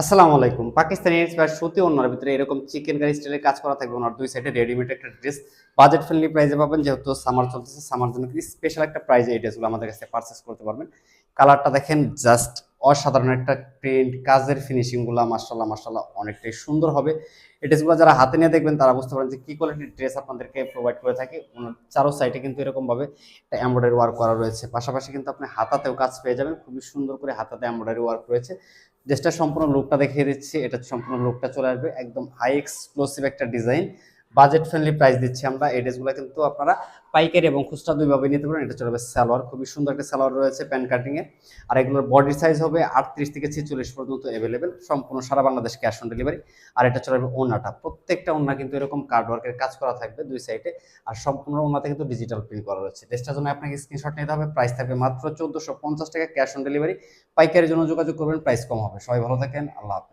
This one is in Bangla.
আসসালামু আলাইকুম। পাকিস্তানি ইন্সপায়ার্ড সুতি ওড়নার ভিতরে এরকম চিকেন কারি স্টাইলের কাজ করা থাকবে। ওনার দুই সাইডে রেডিমেড একটা ড্রেস বাজেট ফ্রেন্ডলি প্রাইসে পাবেন। যেহেতু সামার চলতেছে, সামার জন্য কিন্তু স্পেশাল একটা প্রাইসে এই ড্রেসগুলো আমাদের কাছে পারচেজ করতে পারবেন। কালারটা দেখেন, জাস্ট অসাধারণ একটা প্রিন্ট, কাজের ফিনিশিং গুলা মাশাআল্লাহ মাশাআল্লাহ অনেকটাই সুন্দর হবে। এই ড্রেসগুলো যারা হাতে নিয়ে দেখবেন তারা বুঝতে পারেন যে কি কোয়ালিটির ড্রেস আপনাদেরকে প্রোভাইড করে থাকে। ওনার চারো সাইডে কিন্তু এরকম ভাবে একটা এমব্রয়ডারি ওয়ার্ক করা রয়েছে। পাশাপাশি কিন্তু আপনি হাতাতেও কাজ পেয়ে যাবেন। খুবই সুন্দর করে হাতাতে এমব্রয়ডারি ওয়ার্ক রয়েছে। ড্রেসটা সম্পূর্ণ লুকটা দেখিয়ে দিচ্ছি। এটা সম্পূর্ণ লুকটা চলে আসবে একদম হাই এক্সক্লুসিভ একটা ডিজাইন। বাজেট ফ্রেন্ডলি প্রাইস দিচ্ছি আমরা। এই ড্রেসগুলো কিন্তু আপনারা পাইকারি এবং খুচরা দুইভাবে নিতে পারেন। এটা চলে যাবে সালোয়ার, খুবই সুন্দর একটা সালোয়ার রয়েছে প্যান্ট কাটিং এর। আর এগুলোর বডি সাইজ হবে 38 থেকে 46 পর্যন্ত अवेलेबल। সম্পূর্ণ সারা বাংলাদেশ ক্যাশ অন ডেলিভারি। আর এটা চলে যাবে ওড়নাটা। প্রত্যেকটা ওড়না কিন্তু এরকম কার্ড ওয়ার্কের কাজ করা থাকবে দুই সাইডে। আর সম্পূর্ণ ওড়নাতে কিন্তু ডিজিটাল প্রিন্ট করা রয়েছে। ড্রেসটার জন্য আপনাকে স্ক্রিনশট নিতে হবে। প্রাইস থাকবে মাত্র 1450 টাকা ক্যাশ অন ডেলিভারি। পাইকারির জন্য যোগাযোগ করবেন, প্রাইস কম হবে। সবাই ভালো থাকেন, আল্লাহ হাফেজ।